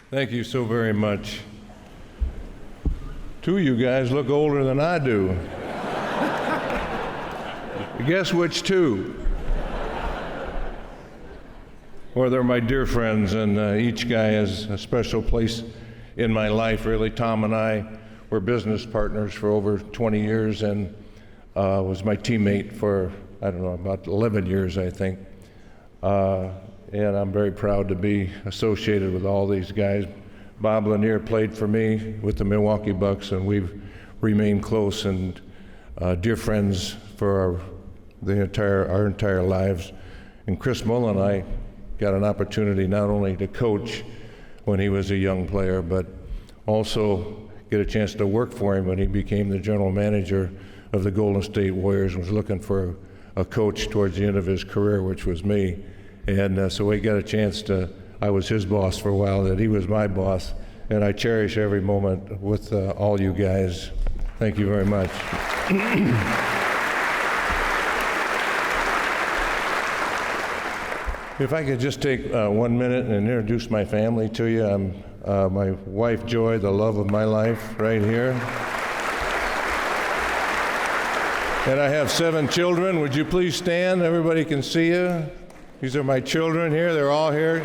Thank you so very much. Two of you guys look older than I do. Guess which two? Well, they're my dear friends, and each guy has a special place in my life, really. Tom and I were business partners for over 20 years and was my teammate for, I don't know, about 11 years, I think. And I'm very proud to be associated with all these guys. Bob Lanier played for me with the Milwaukee Bucks, and we've remained close and dear friends for our entire lives. And Chris Mullin, I got an opportunity not only to coach when he was a young player, but also get a chance to work for him when he became the general manager of the Golden State Warriors and was looking for a coach towards the end of his career, which was me. And so we got a chance to, I was his boss for a while, that he was my boss, and I cherish every moment with all you guys. Thank you very much. If I could just take 1 minute and introduce my family to you. I'm my wife, Joy, the love of my life, right here. And I have 7 children. Would you please stand? Everybody can see you. These are my children here. They're all here.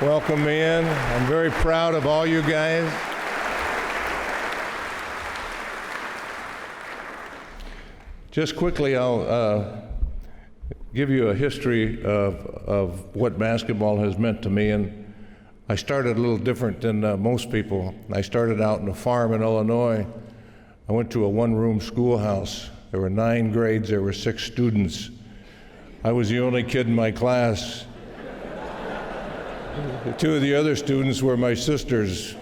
Welcome me in. I'm very proud of all you guys. Just quickly, I'll give you a history of what basketball has meant to me. And I started a little different than most people. I started out in a farm in Illinois. I went to a one-room schoolhouse. There were 9 grades. There were 6 students. I was the only kid in my class. 2 of the other students were my sisters.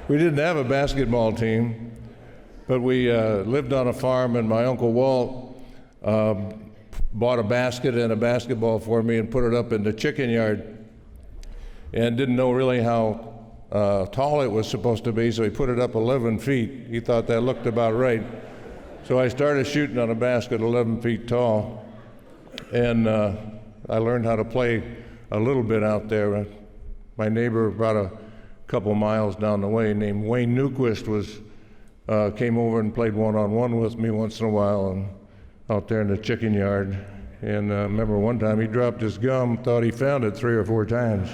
We didn't have a basketball team, but we lived on a farm, and my Uncle Walt bought a basket and a basketball for me and put it up in the chicken yard, and didn't know really how tall it was supposed to be, so he put it up 11 feet. He thought that looked about right. So I started shooting on a basket 11 feet tall, and I learned how to play a little bit out there. My neighbor about a couple miles down the way named Wayne Newquist came over and played one-on-one with me once in a while and out there in the chicken yard. And I remember one time he dropped his gum, thought he found it 3 or 4 times.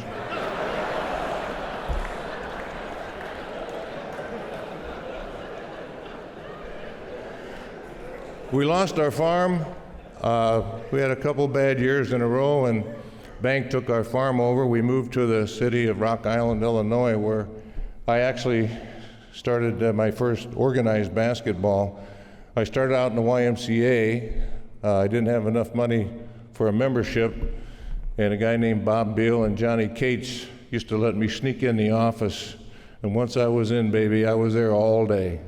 We lost our farm. We had a couple bad years in a row, and bank took our farm over. We moved to the city of Rock Island, Illinois, where I actually started my first organized basketball. I started out in the YMCA. I didn't have enough money for a membership, and a guy named Bob Beal and Johnny Cates used to let me sneak in the office. And once I was in, baby, I was there all day.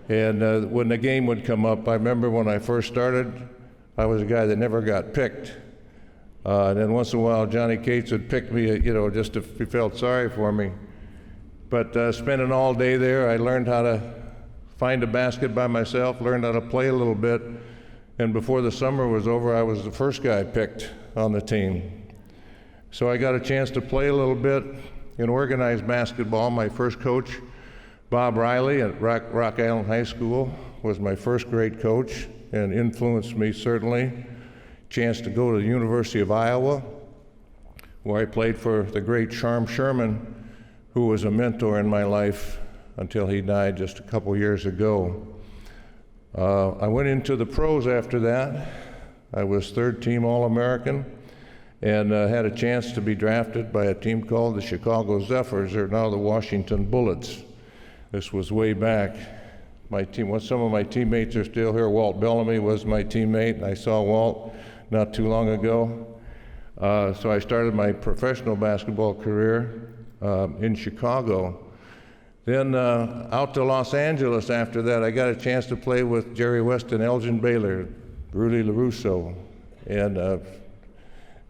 And when the game would come up, I remember when I first started, I was a guy that never got picked. And then once in a while, Johnny Cates would pick me, just if he felt sorry for me. But spending all day there, I learned how to find a basket by myself, learned how to play a little bit. And before the summer was over, I was the first guy picked on the team. So I got a chance to play a little bit in organized basketball. My first coach, Bob Riley at Rock Island High School, was my first great coach and influenced me certainly. Chance to go to the University of Iowa, where I played for the great Sharm Sherman, who was a mentor in my life until he died just a couple years ago. I went into the pros after that. I was 3rd team All-American and had a chance to be drafted by a team called the Chicago Zephyrs. They're now the Washington Bullets. This was way back. My team, some of my teammates are still here. Walt Bellamy was my teammate. I saw Walt not too long ago. So I started my professional basketball career in Chicago. Then out to Los Angeles after that, I got a chance to play with Jerry West and Elgin Baylor, Rudy LaRusso, and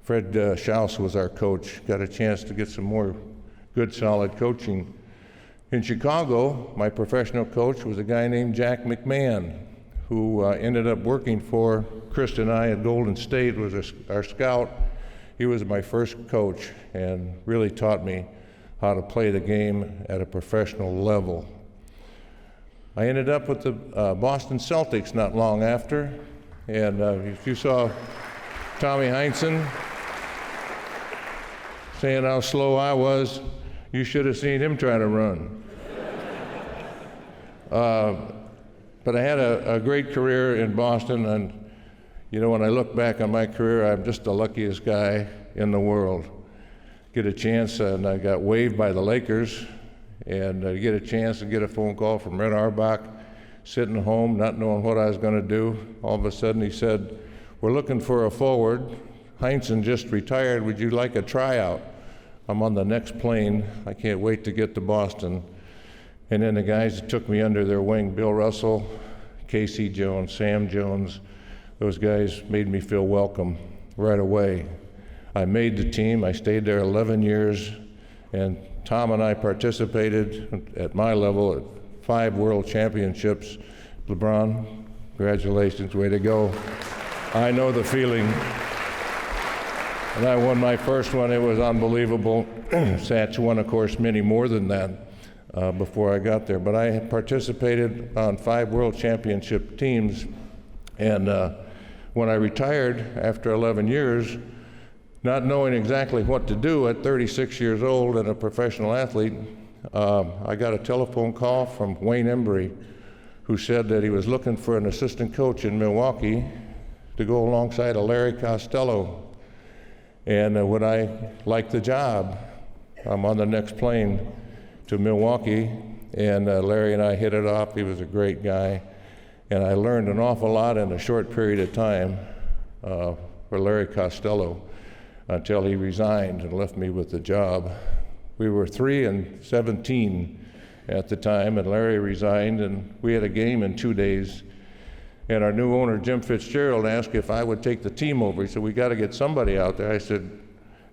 Fred Schaus was our coach. Got a chance to get some more good, solid coaching. In Chicago, my professional coach was a guy named Jack McMahon, who ended up working for Chris and I at Golden State, was our scout, he was my first coach and really taught me how to play the game at a professional level. I ended up with the Boston Celtics not long after, and if you saw Tommy Heinsohn saying how slow I was, you should have seen him try to run. But I had a great career in Boston, and you know, when I look back on my career, I'm just the luckiest guy in the world. Get a chance, and I got waived by the Lakers, and get a chance to get a phone call from Red Auerbach, sitting home, not knowing what I was going to do. All of a sudden he said, "We're looking for a forward. Heinsohn just retired. Would you like a tryout?" I'm on the next plane. I can't wait to get to Boston. And then the guys that took me under their wing, Bill Russell, Casey Jones, Sam Jones, those guys made me feel welcome right away. I made the team. I stayed there 11 years, and Tom and I participated at my level at 5 world championships. LeBron, congratulations, way to go. I know the feeling. And I won my first one. It was unbelievable. Satch won, of course, many more than that before I got there. But I had participated on 5 world championship teams. And when I retired after 11 years, not knowing exactly what to do at 36 years old and a professional athlete, I got a telephone call from Wayne Embry, who said that he was looking for an assistant coach in Milwaukee to go alongside of Larry Costello. And would I like the job? I'm on the next plane to Milwaukee, and Larry and I hit it off. He was a great guy, and I learned an awful lot in a short period of time for Larry Costello until he resigned and left me with the job. We were 3-17 at the time, and Larry resigned, and we had a game in 2 days. And our new owner, Jim Fitzgerald, asked if I would take the team over. He said, "We got to get somebody out there." I said,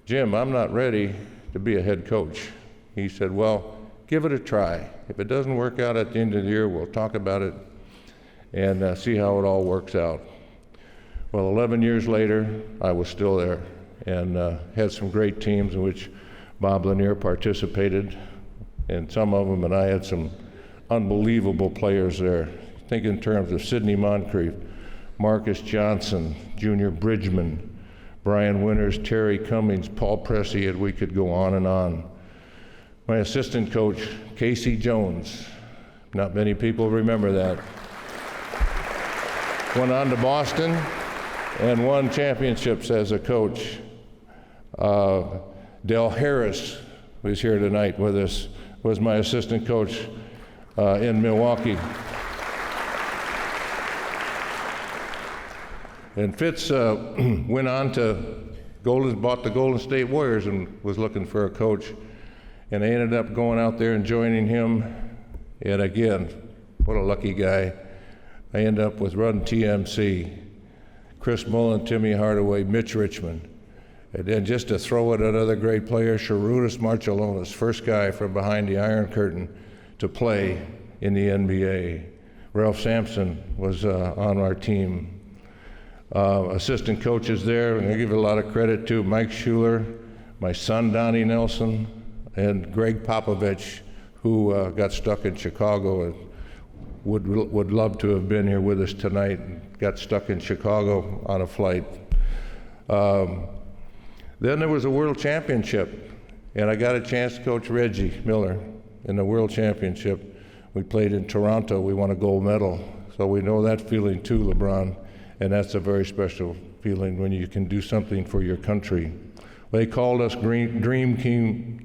"Jim, I'm not ready to be a head coach." He said, "Well, give it a try. If it doesn't work out at the end of the year, we'll talk about it and see how it all works out." Well, 11 years later, I was still there and had some great teams in which Bob Lanier participated in some of them, and I had some unbelievable players there. Think in terms of Sidney Moncrief, Marcus Johnson, Junior Bridgman, Brian Winters, Terry Cummings, Paul Pressey, and we could go on and on. My assistant coach, Casey Jones, not many people remember that, went on to Boston and won championships as a coach. Del Harris, who's here tonight with us, was my assistant coach in Milwaukee. And Fitz went on to bought the Golden State Warriors and was looking for a coach. And I ended up going out there and joining him. And again, what a lucky guy. I ended up with Run TMC, Chris Mullen, Timmy Hardaway, Mitch Richmond. And then just to throw in another great player, Sharunas Marciulionis, first guy from behind the Iron Curtain to play in the NBA. Ralph Sampson was on our team. Assistant coaches there, and I give a lot of credit to Mike Schuler, my son Donnie Nelson, and Greg Popovich, who got stuck in Chicago and would love to have been here with us tonight, and got stuck in Chicago on a flight. Then there was a World Championship, and I got a chance to coach Reggie Miller in the World Championship. We played in Toronto. We won a gold medal, so we know that feeling too, LeBron. And that's a very special feeling when you can do something for your country. They called us Dream Team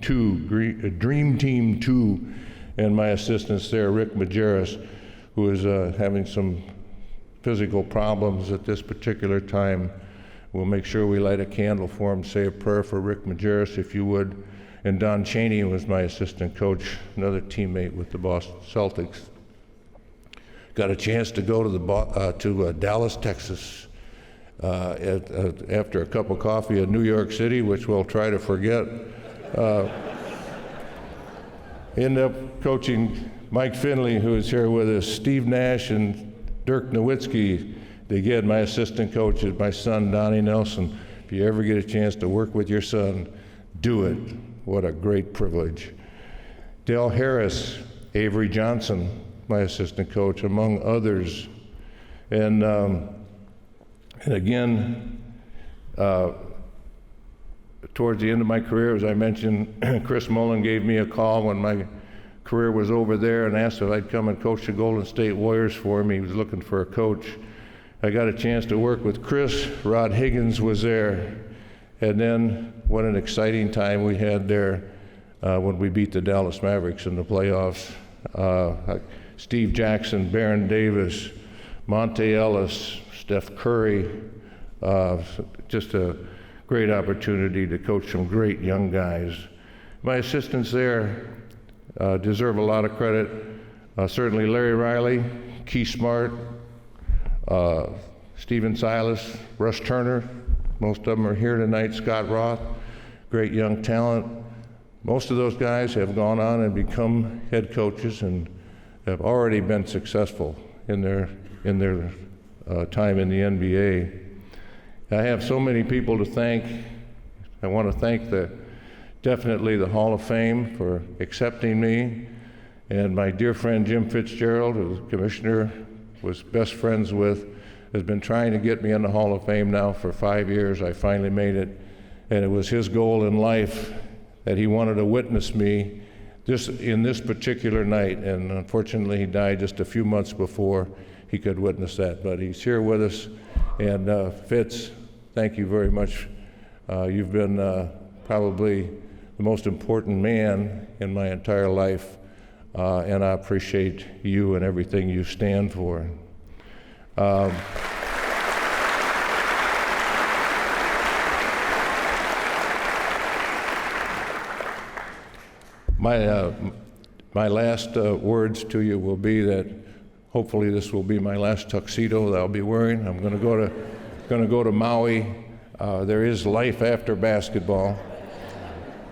2, and my assistants there, Rick Majerus, who is having some physical problems at this particular time. We'll make sure we light a candle for him, say a prayer for Rick Majerus, if you would. And Don Chaney was my assistant coach, another teammate with the Boston Celtics. Got a chance to go to Dallas, Texas, after a cup of coffee in New York City, which we'll try to forget. Ended up coaching Mike Finley, who is here with us, Steve Nash, and Dirk Nowitzki. Again, my assistant coach is my son, Donnie Nelson. If you ever get a chance to work with your son, do it. What a great privilege. Dale Harris, Avery Johnson, my assistant coach, among others. And again, towards the end of my career, as I mentioned, Chris Mullen gave me a call when my career was over there and asked if I'd come and coach the Golden State Warriors for him. He was looking for a coach. I got a chance to work with Chris. Rod Higgins was there. And then what an exciting time we had there when we beat the Dallas Mavericks in the playoffs. Steve Jackson, Baron Davis, Monte Ellis, Steph Curry, just a great opportunity to coach some great young guys. My assistants there deserve a lot of credit. Certainly Larry Riley, Key Smart, Steven Silas, Russ Turner, most of them are here tonight, Scott Roth, great young talent. Most of those guys have gone on and become head coaches and have already been successful in their time in the NBA. I have so many people to thank. I want to thank definitely the Hall of Fame for accepting me, and my dear friend Jim Fitzgerald, who the commissioner was best friends with, has been trying to get me in the Hall of Fame now for 5 years. I finally made it, and it was his goal in life that he wanted to witness me in this particular night, and unfortunately he died just a few months before he could witness that, but he's here with us. And Fitz, thank you very much. You've been probably the most important man in my entire life, and I appreciate you and everything you stand for. My last words to you will be that hopefully this will be my last tuxedo that I'll be wearing. I'm going to go to Maui. There is life after basketball.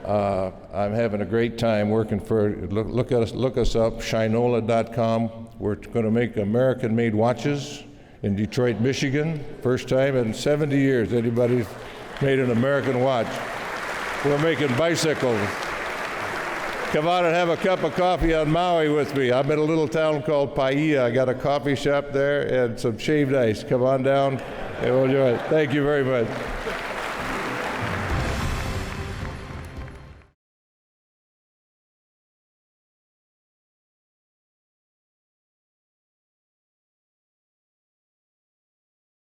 I'm having a great time working for, look us up, shinola.com. We're going to make American-made watches in Detroit, Michigan. First time in 70 years anybody's made an American watch. We're making bicycles. Come on and have a cup of coffee on Maui with me. I'm in a little town called Paia. I got a coffee shop there and some shaved ice. Come on down and we'll enjoy it. Thank you very much.